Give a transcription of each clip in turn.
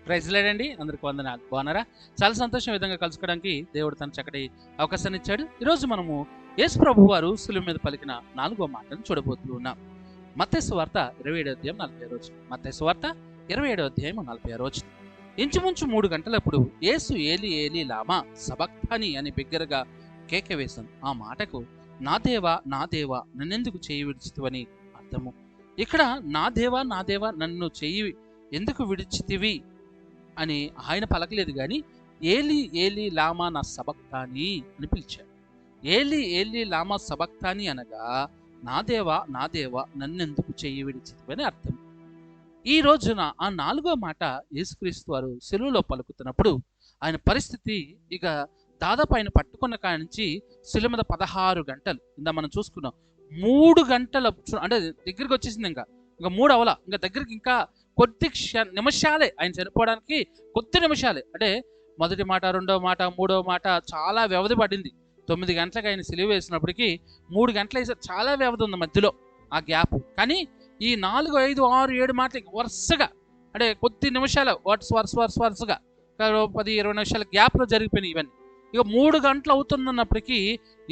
Praise లేడండి, అందరికి వందనాలు. బాగున్నారా? చాలా సంతోషం విధంగా కలుసుకోవడానికి దేవుడు తన చక్కటి అవకాశాన్ని ఇచ్చాడు. ఈరోజు మనము యేసు ప్రభు వారు శిలువ మీద పలికిన 4వ మాటను చూడబోతూ ఉన్నాం. మత్తయి సువార్త 27వ అధ్యాయం 40వ వచనం. మత్తయి సువార్త 27వ అధ్యాయం 40వ వచనం. ఇంచుమించు 3 గంటలప్పుడు యేసు ఏలి ఏలి లామా సబక్తాని అని బిగ్గరగా కేక వేశాను. ఆ మాటకు నా దేవా నా దేవా నన్నెందుకు చేయి విడిచితివని అర్థము. ఇక్కడ నా దేవా నన్ను చేయి ఎందుకు విడిచితివి అని ఆయన పలకలేదు, కానీ ఏలి ఏలి లామా నా సబక్తాని అని పిలిచాడు. ఏలి ఏలి లామా సబక్తాని అనగా నా దేవా నన్నెందుకు చెయ్యి విడిచితివని అర్థం. ఈ రోజున ఆ 4వ మాట యేసుక్రీస్తు వారు శిలువలో పలుకుతున్నప్పుడు ఆయన పరిస్థితి ఇక దాదాపు ఆయన పట్టుకున్న కాడి నుంచి శిలువ మీద 16 గంటలు ఇందా మనం చూసుకున్నాం. 3 గంటల అంటే దగ్గరికి వచ్చేసింది, ఇంకా 3 అవల, ఇంకా దగ్గరికి ఇంకా కొద్ది నిమిషాలే ఆయన చనిపోవడానికి, కొద్ది నిమిషాలే. అంటే మొదటి మాట, రెండవ మాట, మూడవ మాట చాలా వ్యవధి పడింది. 9 గంటలకు ఆయన సిలువ వేసినప్పటికీ 3 గంటలు వేసారు. చాలా వ్యవధి ఉంది మధ్యలో, ఆ గ్యాప్. కానీ ఈ 4, 5, 6, 7 మాటలకి వరుసగా, అంటే కొద్ది నిమిషాలు వరుసగా 10-20 నిమిషాల గ్యాప్లో జరిగిపోయినాయి ఇవన్నీ. ఇక 3 గంటలు అవుతున్నప్పటికీ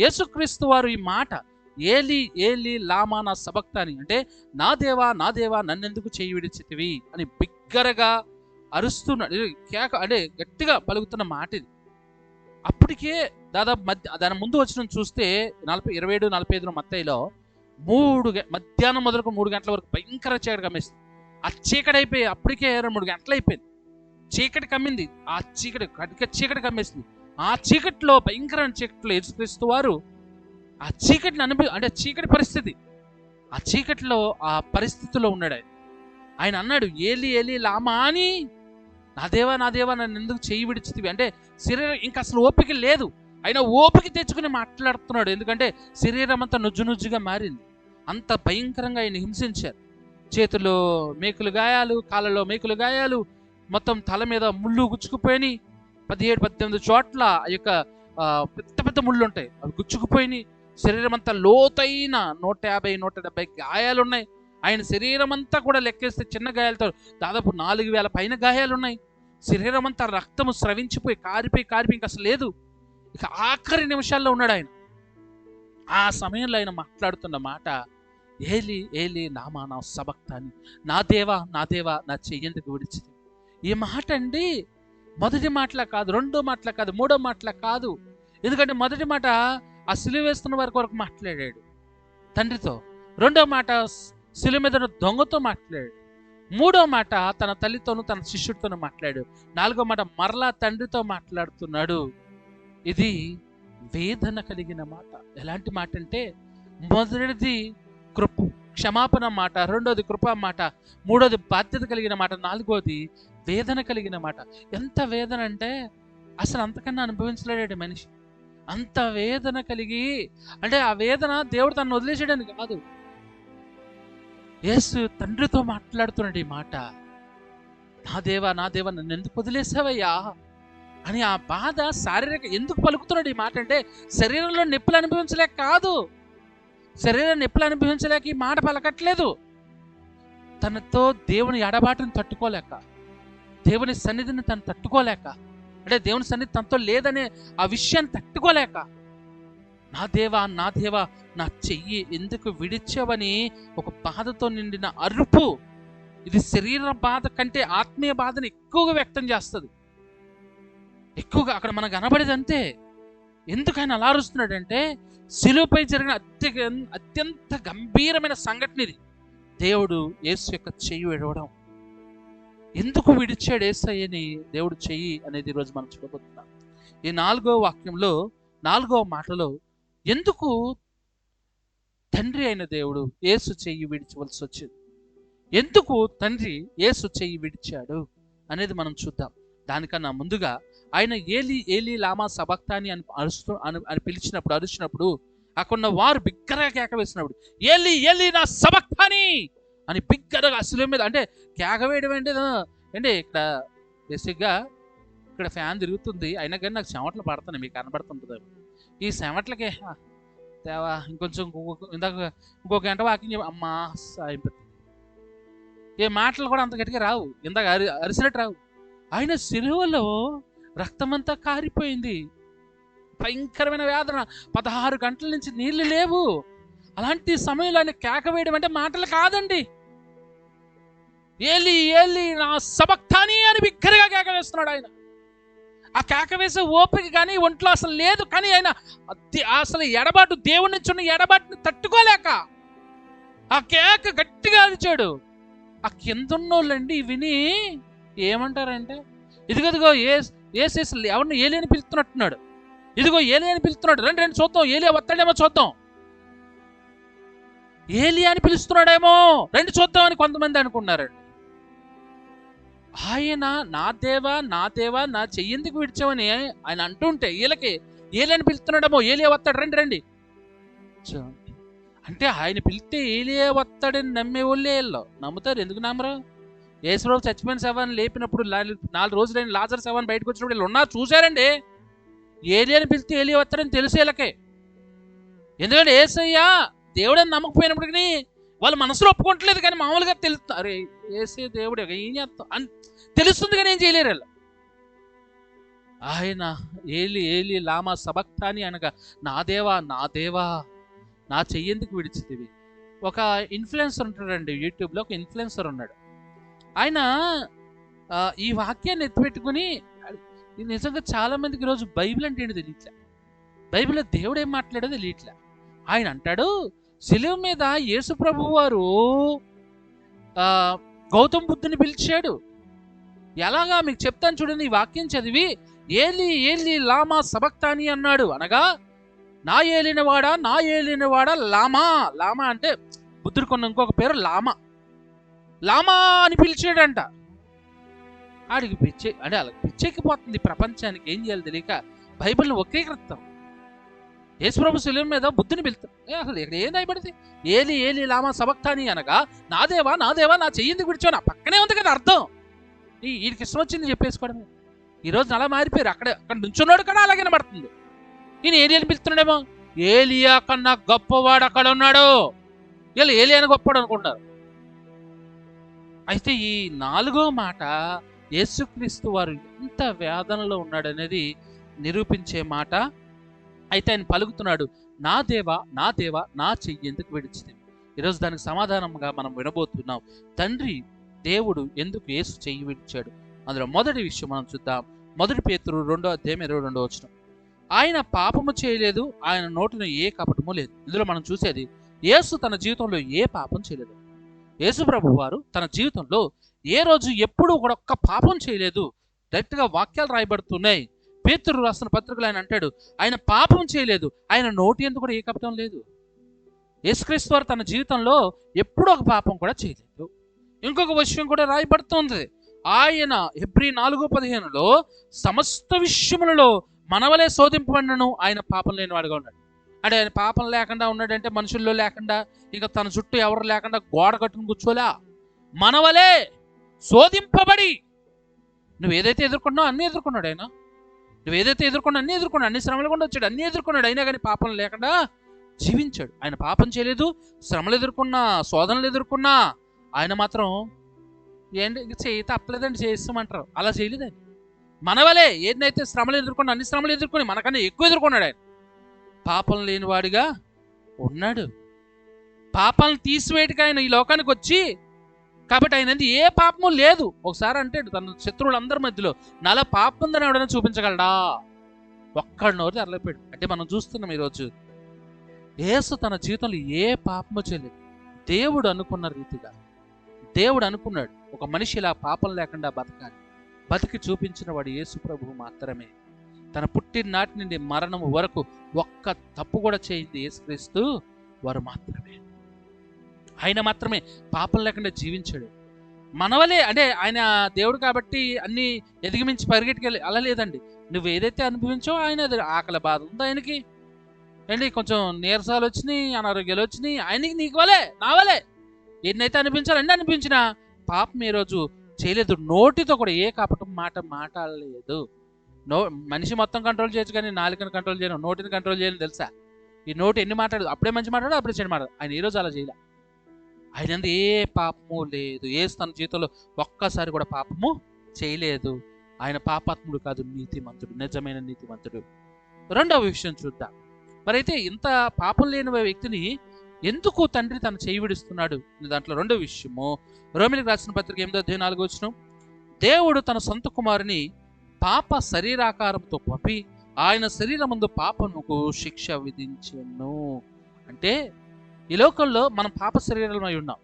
యేసుక్రీస్తు వారు ఈ మాట ఏలి ఏలి లామా నా సబక్తాని అంటే నా దేవా నన్నెందుకు చేయి విడిచితివి అని బిగ్గరగా అరుస్తున్నాడు. కేక అంటే గట్టిగా పలుకుతున్న మాట ఇది. అప్పటికే దాదాపు దాని ముందు వచ్చిన చూస్తే 27-45 మత్తయిలో మధ్యాహ్నం మొదలుకు 3 గంటల వరకు భయంకర చీకటి కమ్మేస్తుంది. ఆ చీకటి అయిపోయి అప్పటికే 3 గంటలు అయిపోయింది. చీకటి కమ్మింది. ఆ చీకటి కమ్మేసింది. ఆ చీకటిలో, భయంకరమైన చీకటిలో యేసుక్రీస్తు వారు ఆ చీకటిని అంటే చీకటి పరిస్థితి, ఆ చీకటిలో ఆ పరిస్థితిలో ఉన్నాడు ఆయన అన్నాడు ఏలి ఏలి లామా అని, నా దేవా నన్ను ఎందుకు చేయి విడిచితివి అంటే శరీరం ఇంకా అసలు ఓపిక లేదు. ఆయన ఓపిక తెచ్చుకుని మాట్లాడుతున్నాడు. ఎందుకంటే శరీరం అంతా నుజ్జుగా మారింది. అంత భయంకరంగా ఆయన హింసించారు. చేతుల్లో మేకులు గాయాలు, కాళ్ళలో మేకులు గాయాలు, మొత్తం తల మీద ముళ్ళు గుచ్చుకుపోయి 17-18 చోట్ల ఆ యొక్క పెద్ద ముళ్ళు ఉంటాయి, అవి గుచ్చుకుపోయి శరీరం అంతా లోతైన 150-170 గాయాలు ఉన్నాయి. ఆయన శరీరం అంతా కూడా లెక్కేస్తే చిన్న గాయాలతో దాదాపు 4000 పైన గాయాలున్నాయి. శరీరం అంతా రక్తము స్రవించిపోయి కారిపోయి ఇంకా అసలు లేదు. ఇక ఆఖరి నిమిషాల్లో ఉన్నాడు ఆయన. ఆ సమయంలో ఆయన మాట్లాడుతున్న మాట ఏలి ఏలి లామా నా సబక్తాని, నా దేవా నా చెయ్యేందుకు విడిచితివి. ఈ మాట అండి మొదటి మాటలా కాదు, రెండో మాటలా కాదు, మూడో మాటలా కాదు. ఎందుకంటే మొదటి మాట ఆ సిలువ వేస్తున్న వరకు మాట్లాడాడు తండ్రితో. రెండో మాట సిలువ మీద దొంగతో మాట్లాడాడు. మూడో మాట తన తల్లితోనూ తన శిష్యుడితోనూ మాట్లాడాడు. 4వ మాట మరలా తండ్రితో మాట్లాడుతున్నాడు. ఇది వేదన కలిగిన మాట. ఎలాంటి మాట అంటే మొదటిది క్షమాపణ మాట, రెండోది కృపా మాట, మూడోది బాధ్యత కలిగిన మాట, 4వది వేదన కలిగిన మాట. ఎంత వేదన అంటే అసలు అంతకన్నా అనుభవించలేడు మనిషి. అంత వేదన కలిగి, అంటే ఆ వేదన దేవుడు తనను వదిలేసాడని కాదు, యేసు తండ్రితో మాట్లాడుతున్నాడు ఈ మాట. నా దేవా నన్ను ఎందుకు వదిలేసావయ్యా అని ఆ బాధ శారీరక ఎందుకు పలుకుతున్నాడు ఈ మాట అంటే శరీరంలో నొప్పులు అనుభవించలేక కాదు, శరీరం నొప్పులు అనుభవించలేక ఈ మాట పలకట్లేదు. తనతో దేవుని ఎడబాటును తట్టుకోలేక, దేవుని సన్నిధిని తను తట్టుకోలేక, అంటే దేవుని సన్నిధి తనతో లేదనే ఆ విషయాన్ని తట్టుకోలేక నా దేవా నా చెయ్యి ఎందుకు విడిచావని ఒక బాధతో నిండిన అరుపు. ఇది శరీర బాధ కంటే ఆత్మీయ బాధను ఎక్కువగా వ్యక్తం చేస్తుంది. ఎక్కువగా అక్కడ మనకు కనబడేది అంతే. ఎందుకు ఆయన అలా అరుస్తున్నాడంటే శిలువపై జరిగిన అత్యంత గంభీరమైన సంఘటన ఇది. దేవుడు యేసు యొక్క చెయ్యి విడవడం. ఎందుకు విడిచాడు యేసయ్యని దేవుడు చెయ్యి అనేది ఈరోజు మనం చూడబోతున్నాం. ఈ 4వ వాక్యంలో 4వ మాటలో ఎందుకు తండ్రి అయిన దేవుడు యేసు చెయ్యి విడిచవలసి వచ్చింది, ఎందుకు తండ్రి యేసు చెయ్యి విడిచాడు అనేది మనం చూద్దాం. దానికన్నా ముందుగా ఆయన ఏలి ఏలి లామా సబక్తాని అని అరిచినప్పుడు అక్కడ వారు బిగ్గరగా కేక వేసినప్పుడు ఏలి ఏలి నా సబక్తాని అని బిగ్గరగా శిలువ మీద, అంటే కేక వేయడం అంటే ఇక్కడ బేసిక్గా ఇక్కడ ఫ్యాన్ తిరుగుతుంది, అయినా కానీ నాకు చెమటలు పడుతున్నాయి, మీకు కనబడుతుంటుంది. ఈ చెమటలకే దేవా ఇంకొక గంట వాకింగ్ అమ్మా అయిపోతుంది. ఏ మాటలు కూడా అంత గట్టిగా రావు, ఇందాక అరిసినట్టు రావు. ఆయన సిలువలో రక్తమంతా కారిపోయింది, భయంకరమైన వేదన, 16 గంటల నుంచి నీళ్లు లేవు. అలాంటి సమయంలో ఆయన కేక వేయడం అంటే మాటలు కాదండి. ఏలి ఏలి నా సబక్తాని అని బిగ్గరగా కేక వేస్తున్నాడు ఆయన. ఆ కేక వేసే ఓపిక కానీ ఒంట్లో అసలు లేదు. కానీ ఆయన అసలు ఎడబాటు, దేవుడి నుంచి ఉన్న ఎడబాటుని తట్టుకోలేక ఆ కేక గట్టిగా అరిచాడు. ఆ కిందన్నోళ్ళండి విని ఏమంటారంటే, ఇదిగో ఏసేసి ఎవరిని ఏలి అని పిలుస్తున్నట్టున్నాడు, ఇదిగో ఏలి అని పిలుస్తున్నాడు, రండి రండి చూద్దాం, ఏలి వస్తాడేమో చూద్దాం, ఏలి అని పిలుస్తున్నాడేమో రండి చూద్దాం అని కొంతమంది అనుకున్నారండి. ఆయన నా దేవా నా దేవా నా చెయ్యేందుకు విడిచావని ఆయన అంటుంటే వీళ్ళకి ఏలి అని పిలుస్తున్నాడేమో, ఏలియా వస్తాడు రండి రండి అంటే ఆయన పిలిస్తే ఏలియా వస్తాడని నమ్మే వాళ్ళే వీళ్ళు నమ్ముతారు. ఎందుకు నమ్మరు? యేసుప్రభు చచ్చిపోయిన శవాన్ని లేపినప్పుడు 4 రోజులైన లాజరు శవాన్ని బయటకు వచ్చినప్పుడు వీళ్ళు ఉన్నారు చూశారండి. ఏలియాని పిలిస్తే ఏలియా వస్తాడని తెలుసు వీళ్ళకి. ఎందుకంటే యేసయ్యా దేవుడని నమ్మకపోయినప్పటికీ వాళ్ళు మనసులో ఒప్పుకోవట్లేదు, కానీ మామూలుగా తెలుస్తుంది, అరే యేసే దేవుడే ఏం చేస్తాం అని తెలుస్తుంది, కానీ ఏం చేయలేరు వీళ్ళు. ఆయన ఏలి ఏలి లామా సబక్తాని అనగా నా దేవా నా దేవా నా చెయ్యేందుకు విడిచితివి. ఒక ఇన్ఫ్లుయెన్సర్ ఉంటాడండి యూట్యూబ్లో, ఒక ఇన్ఫ్లుయెన్సర్ ఉన్నాడు. ఆయన ఈ వాక్యాన్ని ఎత్తిపెట్టుకుని, నిజంగా చాలా మందికి ఈరోజు బైబిల్ అంటే ఏంటి తెలియట్లే, బైబిల్లో దేవుడు ఏం మాట్లాడో తెలియట్లే. ఆయన అంటాడు, శిలువ మీద యేసు ప్రభువు వారు గౌతమ్ బుద్ధుని పిలిచాడు. ఎలాగా మీకు చెప్తాను చూడండి. ఈ వాక్యం చదివి ఏలి ఏలి లామా సబక్తాని అన్నాడు, అనగా నా ఏలినవాడా నా ఏలినవాడా లామా. లామా అంటే బుద్ధుడు కొన్న ఇంకొక పేరు లామా. లామా అని పిలిచాడంట. ఆడికి అంటే అలా పిచ్చెక్కిపోతుంది ప్రపంచానికి, ఏం చేయాలి తెలియక బైబిల్ని వక్రీకరిస్తాం. యేసుప్రభు శిలువ మీద బుద్ధుని పిలుస్తాం. అసలు ఇక్కడ ఏం రాయబడింది? ఏలి ఏలి లామా సబక్తాని అనగా నా దేవా నా చెయ్యింది విడిచో, నా పక్కనే ఉంది కదా అర్థం. వీడికి ఇష్టం వచ్చింది చెప్పేసుకోవడమే. ఈరోజు అలా మారిపోయారు. అక్కడ నుంచున్నాడు కదా అలాగే పడుతుంది. ఈయన ఏలియాని పిలుస్తున్నాడేమో, ఏలియా కన్నా గొప్పవాడు అక్కడ ఉన్నాడు, వీళ్ళు ఏలియాని గొప్పవాడు అనుకుంటారు. అయితే ఈ 4వ మాట యేసుక్రీస్తు వారు ఎంత వేదనలో ఉన్నాడనేది నిరూపించే మాట. అయితే ఆయన పలుకుతున్నాడు, నా దేవా నా చెయ్యి ఎందుకు విడిచింది. ఈరోజు దానికి సమాధానంగా మనం వినబోతున్నాం. తండ్రి దేవుడు ఎందుకు యేసు చెయ్యి విడిచాడు. అందులో మొదటి విషయం మనం చూద్దాం. 1 పేతురు 2:22 ఆయన పాపము చేయలేదు, ఆయన నోటిలో ఏ కపటము లేదు. ఇందులో మనం చూసేది యేసు తన జీవితంలో ఏ పాపం చేయలేదు. యేసు ప్రభు వారు తన జీవితంలో ఏ రోజు ఎప్పుడూ కూడా ఒక్క పాపం చేయలేదు. డైరెక్ట్గా వాక్యాలు రాయబడుతున్నాయి. పేతురు రాసిన పత్రికలు ఆయన అంటాడు, ఆయన పాపం చేయలేదు, ఆయన నోటి ఎందుకు కూడా ఏ కపటం లేదు. యేసుక్రీస్తు వారు తన జీవితంలో ఎప్పుడూ ఒక పాపం కూడా చేయలేదు. ఇంకొక విషయం కూడా రాయబడుతుంది. ఆయన హెబ్రీ 4:15 సమస్త విషయములలో మనవలే శోధింపబడినను ఆయన పాపం లేనివాడుగా ఉన్నాడు. అంటే ఆయన పాపం లేకుండా ఉన్నాడంటే మనుషుల్లో లేకుండా, ఇంకా తన చుట్టూ ఎవరు లేకుండా గోడ కట్టుకుని కూర్చోలే, మనవలే శోధింపబడి. నువ్వు ఏదైతే ఎదుర్కొన్నావు అన్నీ ఎదుర్కొన్నాడు ఆయన. నువ్వు ఏదైతే ఎదుర్కొన్నా అన్నీ ఎదుర్కొన్నాడు, అన్ని శ్రమలు కూడా వచ్చాడు, అన్నీ ఎదుర్కొన్నాడు. అయినా కానీ పాపం లేకుండా జీవించాడు. ఆయన పాపం చేయలేదు. శ్రమలు ఎదుర్కొన్నా, శోధనలు ఎదుర్కొన్నా ఆయన మాత్రం ఏంటి చేయి తప్పలేదండి చేస్తామంటారు, అలా చేయలేదండి. మనవలే ఏదైతే శ్రమలు ఎదుర్కొన్నా అన్ని శ్రమలు ఎదుర్కొని మనకన్నా ఎక్కువ ఎదుర్కొన్నాడు. ఆయన పాపం లేనివాడిగా ఉన్నాడు. పాపాలను తీసివేయటికి ఆయన ఈ లోకానికి వచ్చి, కాబట్టి ఆయన ఏ పాపము లేదు. ఒకసారి అంటాడు తన శత్రువులందరి మధ్యలో, నాలా పాపం ఉందని ఎవడైనా చూపించగలడా? ఒక్కడి నోరు తెరలేపాడు. అంటే మనం చూస్తున్నాం ఈరోజు యేసు తన జీవితంలో ఏ పాపము చేయలేదు. దేవుడు అనుకున్న రీతిగా దేవుడు అనుకున్నాడు, ఒక మనిషి ఇలా పాపం లేకుండా బతకాలి. బతికి చూపించిన వాడు యేసు ప్రభువు మాత్రమే. తన పుట్టిన నాటి నుండి మరణము వరకు ఒక్క తప్పు కూడా చేయింది యేసుక్రీస్తు వారు మాత్రమే. ఆయన మాత్రమే పాపం లేకుండా జీవించాడు. మనవలే అంటే ఆయన దేవుడు కాబట్టి అన్ని ఎదిగిమించి పరిగెట్టుకెళ్ళి అలా లేదండి. నువ్వు ఏదైతే అనుభవించావో ఆయన ఆకలి బాధ ఉంది ఆయనకి, ఏంటి కొంచెం నీరసాలు వచ్చినాయి, అనారోగ్యాలు వచ్చినాయి, ఆయనకి నీకు వలే నా వలే ఎన్నైతే అనిపించాలి అన్నీ అనిపించినా పాపం ఈ రోజు చేయలేదు. నోటితో కూడా ఏ కపటం మాట్లాడలేదు. మనిషి మొత్తం కంట్రోల్ చేయొచ్చు, కానీ నాలుకని కంట్రోల్ చేయను, నోటిని కంట్రోల్ చేయను. తెలుసా? ఈ నోటి ఎన్ని మాట్లాడదు, అప్పుడే మంచి మాట్లాడు, అప్పుడే చెడు మాట్లాడు. ఆయన ఈ రోజు అలా చేయలే. ఆయన ఏ పాపము లేదు. ఏ తన జీవితంలో ఒక్కసారి కూడా పాపము చేయలేదు. ఆయన పాపాత్ముడు కాదు, నీతిమంతుడు, నిజమైన నీతిమంతుడు. రెండవ విషయం చూద్దాం. మరైతే ఇంత పాపం లేని వ్యక్తిని ఎందుకు తండ్రి తన చేయి విడుస్తున్నాడు? దాంట్లో రెండవ విషయము, రోమిలికి రాసిన పత్రిక 8:4 దేవుడు తన సొంత కుమారుని పాప శరీరాకారంతో పంపి ఆయన శరీరమందు పాపముకు శిక్ష విధించెను. అంటే ఈ లోకంలో మనం పాప శరీరమై ఉన్నాం.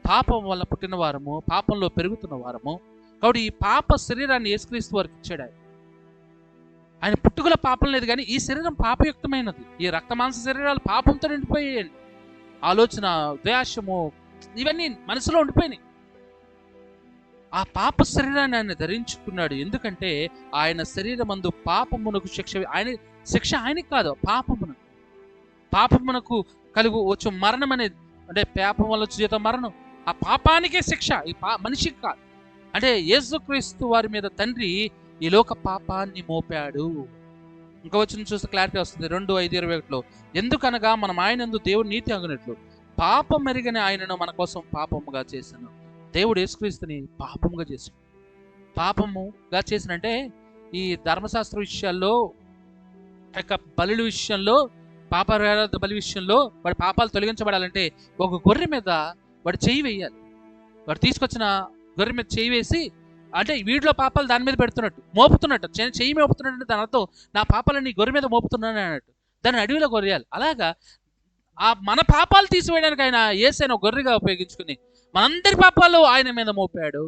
పాపం వల్ల పుట్టిన వారము, పాపంలో పెరుగుతున్న వారము. కాబట్టి ఈ పాప శరీరాన్ని యేసుక్రీస్తు వారికి ఇచ్చాడు. ఆయన పుట్టుకల పాపం లేదు, కానీ ఈ శరీరం పాపయుక్తమైనది. ఈ రక్తమాంస శరీరాలు పాపంతో నిండిపోయాయి. ఆలోచన, ద్వేషము, ఇవన్నీ మనసులో ఉండిపోయినాయి. ఆ పాప శరీరాన్ని ఆయన ధరించుకున్నాడు. ఎందుకంటే ఆయన శరీరమందు పాపమునకు శిక్ష, ఆయన శిక్ష ఆయనకి కాదు, పాపమునకు కలుగు వచ్చు మరణం అనేది, అంటే పాపం వల్ల వచ్చే మరణం, ఆ పాపానికే శిక్ష, ఈ మనిషికి కాదు. అంటే యేసుక్రీస్తు వారి మీద తండ్రి ఈ లోక పాపాన్ని మోపాడు. ఇంకా వచ్చిన చూస్తే క్లారిటీ వస్తుంది. 2:5-21 ఎందుకనగా మనం ఆయనందు దేవుడు నీతి అగునట్లు పాపం మెరుగని ఆయనను మన కోసం పాపముగా చేశాను. దేవుడు యేసుక్రీస్తుని పాపముగా చేశాడు. పాపముగా చేసినంటే ఈ ధర్మశాస్త్ర విషయాల్లో, బలి విషయంలో, పాపరాధ బలి విషయంలో వాడి పాపాలు తొలగించబడాలంటే ఒక గొర్రె మీద వాడు చెయ్యి వేయాలి. వాడు తీసుకొచ్చిన గొర్రె మీద చెయ్యి వేసి, అంటే వీడిలో పాపాలు దాని మీద పెడుతున్నట్టు, మోపుతున్నట్టు, చెయ్యి మోపుతున్నట్టు అంటే దాని అర్థం నా పాపాలని గొర్రె మీద మోపుతున్నాను అన్నట్టు. దాన్ని అడవిలో గొర్రెయాలి. అలాగా ఆ మన పాపాలు తీసివేయడానికి ఆయన యేసైన గొర్రెగా ఉపయోగించుకుని మనందరి పాపాలు ఆయన మీద మోపాడు.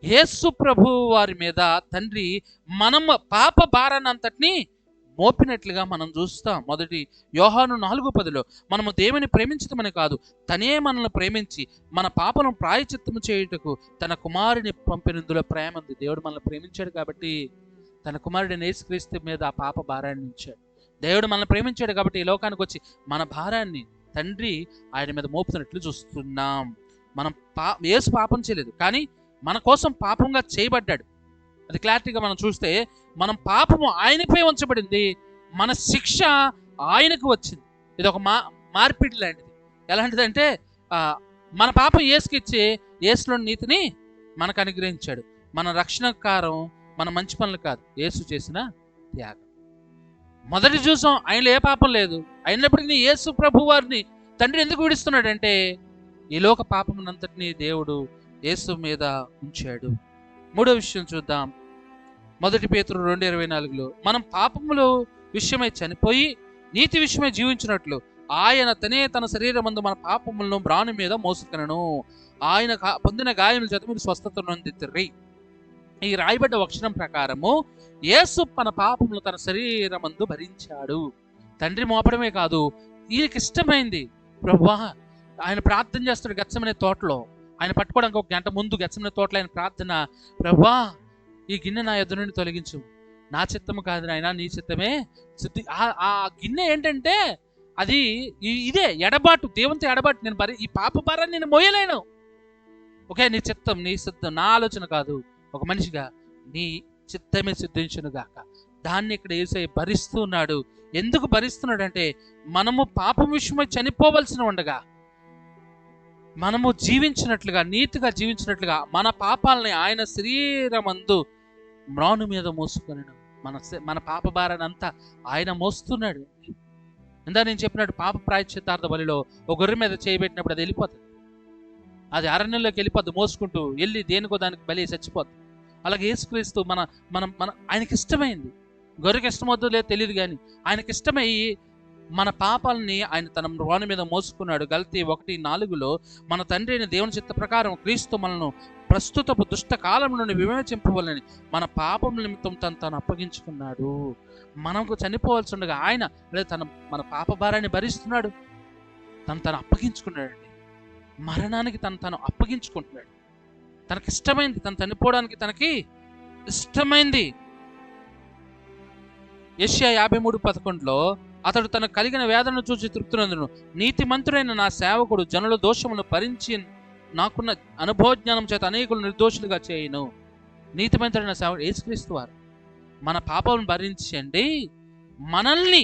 యేసు ప్రభు వారి మీద తండ్రి మనం పాప భారాన్ని అంతటిని మోపినట్లుగా మనం చూస్తాం. మొదటి యోహాను 4:10 మనము దేవుని ప్రేమించటమని కాదు, తనే మనల్ని ప్రేమించి మన పాపను ప్రాయచిత్తము చేయుటకు తన కుమారుని పంపినందులో ప్రేమ ఉంది. దేవుడు మనల్ని ప్రేమించాడు కాబట్టి తన కుమారుడిని యేసుక్రీస్తు మీద ఆ పాప భారాన్ని ఉంచాడు. దేవుడు మనల్ని ప్రేమించాడు కాబట్టి ఈ లోకానికి వచ్చి మన భారాన్ని తండ్రి ఆయన మీద మోపుతున్నట్లు చూస్తున్నాం. మనం యేసు పాపం చేయలేదు, కానీ మన కోసం పాపంగా చేయబడ్డాడు. అది క్లారిటీగా మనం చూస్తే మనం పాపము ఆయనపై ఉంచబడింది, మన శిక్ష ఆయనకు వచ్చింది. ఇది ఒక మార్పిడి లాంటిది. ఎలాంటిదంటే మన పాపం యేసుకి ఇచ్చి యేసులోని నీతిని మనకు అనుగ్రహించాడు. మన రక్షణకారం మన మంచి పనులు కాదు, యేసు చేసిన త్యాగం. మొదటి చూసాం ఆయనలో ఏ పాపం లేదు, అయినప్పటికీ యేసు ప్రభు వారిని తండ్రి ఎందుకు విడుస్తున్నాడంటే ఈ లోక పాపమునంతటినీ దేవుడు యేసు మీద ఉంచాడు. మూడో విషయం చూద్దాం. మొదటి పేతురు 2:24 మనం పాపములు విషయమై చనిపోయి నీతి విషయమై జీవించినట్లు ఆయన తన శరీరమందు మన పాపములను బ్రాను మీద మోసుకొనెను. ఆయన పొందిన గాయముల చేత మీరు స్వస్థత నొందితిరి. ఈ రాయబడ్డ వచనం ప్రకారము యేసు మన పాపములు తన శరీరమందు భరించాడు. తండ్రి మోపడమే కాదు, ఈయనకి ఇష్టమైంది. ప్రభువా, ఆయన ప్రార్థన చేస్తాడు గెత్సెమనే తోటలో. ఆయన పట్టుకోవడానికి 1 గంట ముందు గెత్సెమనే తోటలో ఆయన ప్రార్థన, ప్రభువా ఈ గిన్నె నా యొద్ద నుండి తొలగించు, నా చిత్తము కాదు నాయనా నీ చిత్తమే సిద్ధి. ఆ గిన్నె ఏంటంటే అది ఇదే ఎడబాటు, దేవునితో ఎడబాటు. నేను ఈ పాప భారాన్ని నేను మోయలేను. ఓకే, నీ చిత్తం, నీ సిద్ధం, నా ఆలోచన కాదు, ఒక మనిషిగా నీ చిత్తమే సిద్ధించును గాక. దాన్ని ఇక్కడ యేసయ్య భరిస్తున్నాడు. ఎందుకు భరిస్తున్నాడంటే మనము పాపం విషయమై చనిపోవలసిన ఉండగా మనము జీవించినట్లుగా, నీతిగా జీవించినట్లుగా మన పాపాలని ఆయన శరీరమందు మ్రాను మీద మోసుకొని మన పాప భారాన్ని అంతా ఆయన మోస్తున్నాడు. ఇందా నేను చెప్పినట్టు పాప ప్రాయశ్చిత్తార్థ బలిలో ఒక గొర్రె మీద చేయబెట్టినప్పుడు అది వెళ్ళిపోతుంది, అది అరణ్యంలోకి వెళ్ళిపోద్ది, మోసుకుంటూ వెళ్ళి దేనికో దానికి బలి చచ్చిపోద్ది. అలాగే యేసుక్రీస్తు మన మన మన ఆయనకి ఇష్టమైంది. గొర్రెకి ఇష్టమవుతుందో లేదో తెలియదు, కానీ ఆయనకి ఇష్టమై మన పాపాలని ఆయన తన మ్రాను మీద మోసుకున్నాడు. గలతీ 1:4 మన తండ్రి అయిన దేవుని చిత్త ప్రకారం క్రీస్తు మనను ప్రస్తుతపు దుష్ట కాలం నుండి విమోచింపవాలని మన పాపం నిమిత్తం తను అప్పగించుకున్నాడు. మనకు చనిపోవాల్సి ఉండగా ఆయన మన పాప భారాన్ని భరిస్తున్నాడు. తను అప్పగించుకున్నాడండి. మరణానికి తను అప్పగించుకుంటున్నాడు. తనకి ఇష్టమైంది, తను చనిపోవడానికి తనకి ఇష్టమైంది. యెషయా 53:11 అతడు తనకు కలిగిన వేదనను చూసి తృప్తినందును నీతిమంతుడైన నా సేవకుడు జనుల దోషమును భరించి నాకున్న అనుభవజ్ఞానం చేత అనేకులు నిర్దోషులుగా చేయను. నీతిమంతుడైన సేవకుడు యేసుక్రీస్తు వారు మన పాపాలను భరించండి, మనల్ని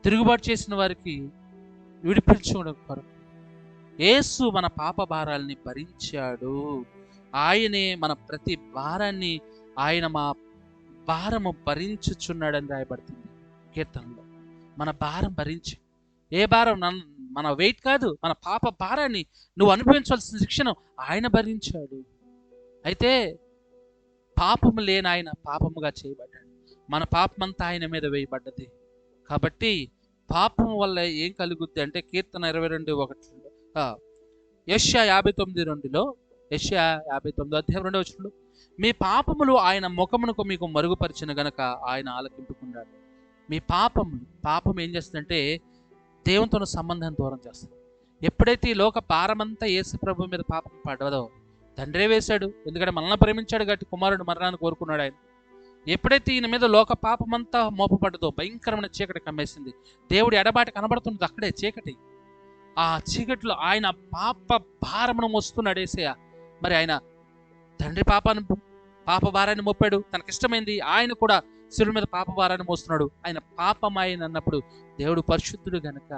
తిరుగుబాటు చేసిన వారికి విడిపించుకోవడం కొరకు యేసు మన పాప భారాల్ని భరించాడు. ఆయనే మన ప్రతి భారాన్ని, ఆయన మా భారము భరించుచున్నాడని రాయబడుతుంది కీర్తనలో. మన భారం భరించి, ఏ భారం? మన వెయిట్ కాదు, మన పాప భారాన్ని, నువ్వు అనుభవించవలసిన శిక్షను ఆయన భరించాడు. అయితే పాపము లేని ఆయన పాపముగా చేయబడ్డాడు. మన పాపమంతా ఆయన మీద వేయబడ్డది. కాబట్టి పాపం వల్ల ఏం కలుగుద్ది అంటే కీర్తన 22:1, యెషయా 59:2, యెషయా 59:2 మీ పాపములు ఆయన ముఖమునకు మీకు మరుగుపరిచిన గనక ఆయన ఆలకింపుకున్నాడు. మీ పాపం ఏం చేస్తుందంటే దేవునితో సంబంధాన్ని దూరం చేస్తుంది. ఎప్పుడైతే ఈ లోక భారమంతా యేసు ప్రభు మీద పాపం పడదో, తండ్రే వేశాడు, ఎందుకంటే మనల్ని ప్రేమించాడు కాబట్టి కుమారుడు మరణాన్ని కోరుకున్నాడు ఆయన. ఎప్పుడైతే ఈయన మీద లోక పాపమంతా మోపబడ్డదో భయంకరమైన చీకటి కమ్మేసింది. దేవుడి ఎడబాటు కనబడుతున్నది అక్కడే చీకటి. ఆ చీకటిలో ఆయన పాప భారమును మోస్తున్నాడు యేసయ్య. మరి ఆయన తండ్రి పాప భారాన్ని మోపాడు, తనకిష్టమైంది ఆయన కూడా శిలువ మీద పాప భారాన్ని మోస్తున్నాడు. ఆయన పాపమాయన అన్నప్పుడు దేవుడు పరిశుద్ధుడు గనక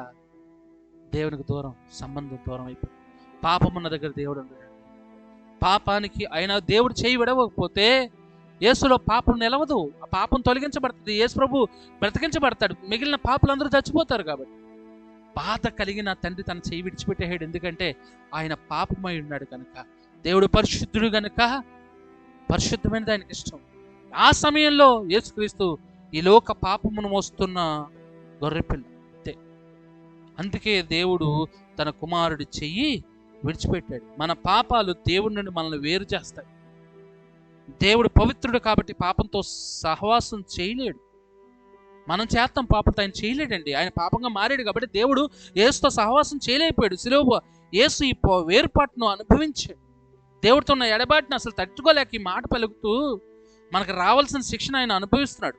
దేవునికి దూరం, సంబంధం దూరం అయిపోయింది. పాపమున్న దగ్గర దేవుడు ఉన్నాడు. పాపానికి ఆయన దేవుడు చేయి విడవకపోతే యేసులో పాపం నిలవదు, ఆ పాపం తొలగించబడుతుంది. యేసు ప్రభు బ్రతికించబడతాడు, మిగిలిన పాపలందరూ చచ్చిపోతారు. కాబట్టి బాధ కలిగిన తండ్రి తన చేయి విడిచిపెట్టేయాడు, ఎందుకంటే ఆయన పాపమై ఉన్నాడు కనుక. దేవుడు పరిశుద్ధుడు గనుక పరిశుద్ధమైనది ఆయనకి ఇష్టం. ఆ సమయంలో యేసుక్రీస్తు ఈ లోక పాపమును మోస్తున్న గొర్రెపిల్ల అంతే. అందుకే దేవుడు తన కుమారుడి చెయ్యి విడిచిపెట్టాడు. మన పాపాలు దేవుడి నుండి మనల్ని వేరు చేస్తాయి. దేవుడు పవిత్రుడు కాబట్టి పాపంతో సహవాసం చేయలేడు. మనం చేస్తాం పాపంతో, ఆయన చేయలేడండి. ఆయన పాపంగా మారాడు కాబట్టి దేవుడు యేసుతో సహవాసం చేయలేకపోయాడు. సిలువ యేసు ఈ వేరుపాటును అనుభవించాడు. దేవుడితో ఉన్న ఎడబాటును అసలు తట్టుకోలేక ఈ మాట పలుకుతూ మనకు రావాల్సిన శిక్షణ ఆయన అనుభవిస్తున్నాడు.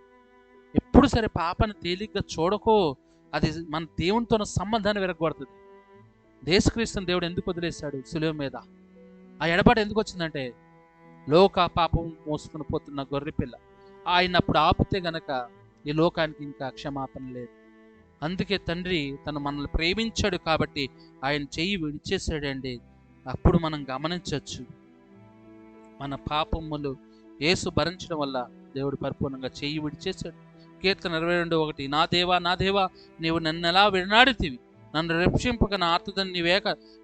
ఎప్పుడు సరే పాపాన్ని తేలిగ్గా చూడకో, అది మన దేవునితో ఉన్న సంబంధాన్ని విరగొడుతుంది. యేసుక్రీస్తుని దేవుడు ఎందుకు వదిలేశాడు సిలువ మీద? ఆ ఎడబాటు ఎందుకు వచ్చిందంటే లోక పాపం మోసుకుని పోతున్న గొర్రెపిల్ల. ఆయన అప్పుడు ఆపితే గనక ఈ లోకానికి ఇంకా క్షమాపణ లేదు. అందుకే తండ్రి తను మనల్ని ప్రేమించాడు కాబట్టి ఆయన చెయ్యి విడిచేశాడండి. అప్పుడు మనం గమనించవచ్చు మన పాపములు యేసు భరించడం వల్ల దేవుడు పరిపూర్ణంగా చెయ్యి విడిచేశాడు. కీర్తన 22:1 నా దేవా నా దేవా నీవు నన్ను ఎలా వినాడుతీవి, నన్ను రక్షింపక నా ఆర్తదని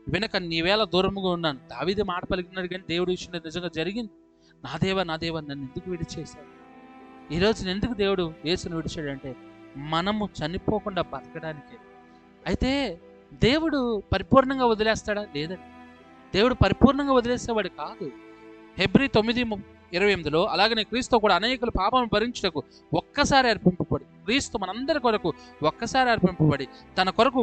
వినక నీవేళ దూరముగా ఉన్నాను. దావీదు మాట పలికినాడు, కానీ దేవుడి విషయంలో నిజంగా జరిగింది. నా దేవా నన్ను ఎందుకు విడిచేశాడు? ఈరోజు ఎందుకు దేవుడు యేసును విడిచాడంటే మనము చనిపోకుండా బతకడానికే. అయితే దేవుడు పరిపూర్ణంగా వదిలేస్తాడా? లేదండి. దేవుడు పరిపూర్ణంగా వదిలేసేవాడు కాదు. హెబ్రీ 9:28 అలాగనే క్రీస్తు కూడా అనేకులు పాపం భరించుటకు ఒక్కసారి అర్పింపబడి, క్రీస్తు మనందరి కొరకు ఒక్కసారి అర్పింపబడి తన కొరకు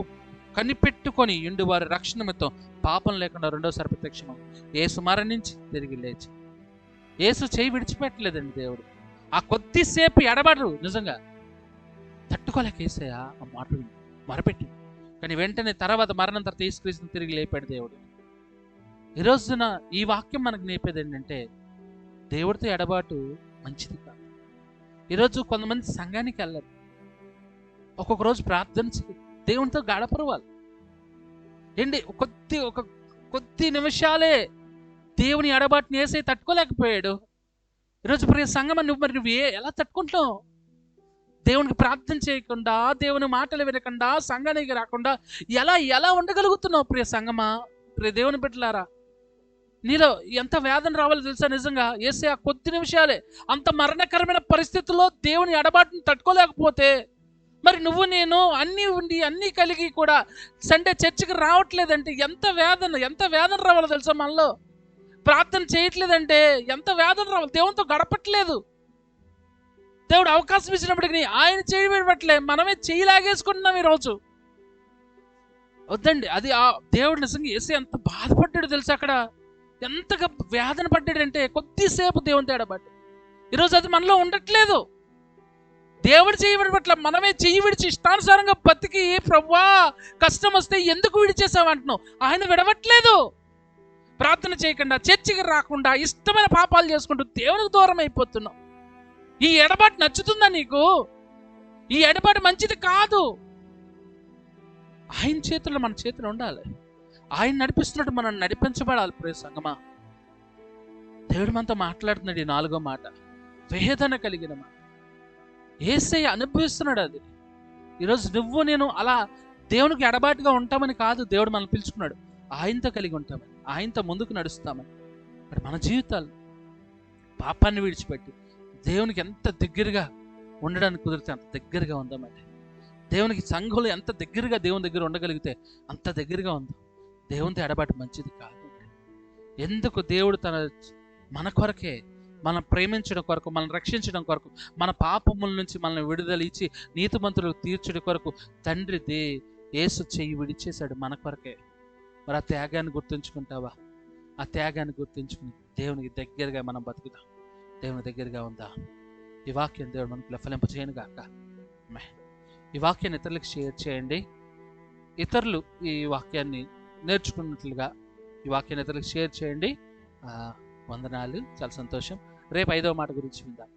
కనిపెట్టుకొని ఇండు వారి రక్షణ నిమిత్తం పాపం లేకుండా రెండోసారి ప్రత్యక్షం యేసు మరణించి తిరిగి లేచి. యేసు చేయి విడిచిపెట్టలేదండి దేవుడు. ఆ కొద్దిసేపు ఎడబడరు, నిజంగా తట్టుకోలేక యేసయ్య ఆ మాటలు మరపెట్టి, కానీ వెంటనే తర్వాత మరణం తర్వాత యేసుక్రీస్తుని తిరిగి లేపాడు దేవుడు. ఈరోజున ఈ వాక్యం మనకు నేర్పేది ఏంటంటే దేవుడితో ఎడబాటు మంచిది కాదు. ఈరోజు కొంతమంది సంఘానికి వెళ్ళరు, ఒక్కొక్క రోజు ప్రార్థన చేయాలి, దేవునితో గడపరవాలి ఏంటి. ఒక కొద్ది నిమిషాలే దేవుని ఎడబాటుని యేసయ్య తట్టుకోలేకపోయాడు. ఈరోజు ప్రియ సంఘం నువ్వు ఎలా తట్టుకుంటావు? దేవునికి ప్రార్థన చేయకుండా, దేవుని మాటలు వినకుండా, సంఘానికి రాకుండా ఎలా ఉండగలుగుతున్నావు ప్రియ సంఘమా? ప్రియ దేవుని బిడ్డలారా, నీలో ఎంత వేదన రావాలో తెలుసా? నిజంగా యేసయ్య కొద్ది నిమిషాలే అంత మరణకరమైన పరిస్థితుల్లో దేవుని ఎడబాటుని తట్టుకోలేకపోతే మరి నువ్వు నేను అన్నీ ఉండి అన్నీ కలిగి కూడా సండే చర్చికి రావట్లేదంటే ఎంత వేదన రావాలో తెలుసా? మనలో ప్రార్థన చేయట్లేదంటే ఎంత వేదన రావాలి. దేవునితో గడపట్లేదు. దేవుడు అవకాశం ఇచ్చినప్పటికీ ఆయన చేయబట్లే, మనమే చేయలాగేసుకుంటున్నాం ఈరోజు. వద్దండి, అది ఆ దేవుడు నిజంగా యేసయ్య ఎంత బాధపడ్డాడు తెలుసా? అక్కడ ఎంతగా వేదన పడ్డాడంటే కొద్దిసేపు దేవునితో ఎడబడ్డాడు. ఈరోజు అది మనలో ఉండట్లేదు. దేవుడు చేయబడట్ల, మనమే చెయ్యి విడిచి ఇష్టానుసారంగా బతికి ప్రభువా కష్టం వస్తే ఎందుకు విడిచేసావంటున్నావు. ఆయన విడవట్లేదు. ప్రార్థన చేయకుండా, చర్చికి రాకుండా, ఇష్టమైన పాపాలు చేసుకుంటూ దేవునికి దూరం అయిపోతున్నావు. ఈ ఎడబాటు నచ్చుతుందా నీకు? ఈ ఎడబాటు మంచిది కాదు. ఆయన చేతుల్లో మన చేతులు ఉండాలి. ఆయన నడిపిస్తున్నట్టు మనం నడిపించబడాలి. ప్రియ సంగమా, దేవుడు మనతో మాట్లాడుతున్నాడు. ఈ 4వ మాట వేదన కలిగిన మాట. యేసయ్య అనుభవిస్తున్నాడు అది. ఈరోజు నువ్వు నేను అలా దేవునికి ఎడబాటుగా ఉంటామని కాదు దేవుడు మనల్ని పిలుచుకున్నాడు. ఆయనతో కలిగి ఉంటామని, ఆయనతో ముందుకు నడుస్తామని. మరి మన జీవితాలు పాపాన్ని విడిచిపెట్టి దేవునికి ఎంత దగ్గరగా ఉండడానికి కుదిరితే అంత దగ్గరగా ఉందామండి. దేవునికి సంఘంలో ఎంత దగ్గరగా దేవుని దగ్గర ఉండగలిగితే అంత దగ్గరగా ఉందాం. దేవునితో ఎడబాటు మంచిది కాదు. ఎందుకు దేవుడు మన కొరకే, మనం ప్రేమించడం కొరకు, మనం రక్షించడం కొరకు, మన పాపముల నుంచి మనల్ని విడుదల ఇచ్చి నీతిమంతులకు తీర్చడం కొరకు తండ్రి యేసు చెయ్యి విడిచేశాడు మన కొరకే. మరి ఆ త్యాగాన్ని గుర్తుంచుకుంటావా? ఆ త్యాగాన్ని గుర్తుంచుకుని దేవునికి దగ్గరగా మనం బతుకుదాం. దేవుని దగ్గరగా ఉందా? ఈ వాక్యం దేవుడు మనకు ఫలింప చేయను గాక. ఈ వాక్యాన్ని ఇతరులకు షేర్ చేయండి. ఇతరులు ఈ వాక్యాన్ని నేర్చుకున్నట్లుగా ఈ వాక్యాన్ని ఇతరులకు షేర్ చేయండి. వందనాలు. చాలా సంతోషం. రేపు 5వ మాట గురించి విందాం.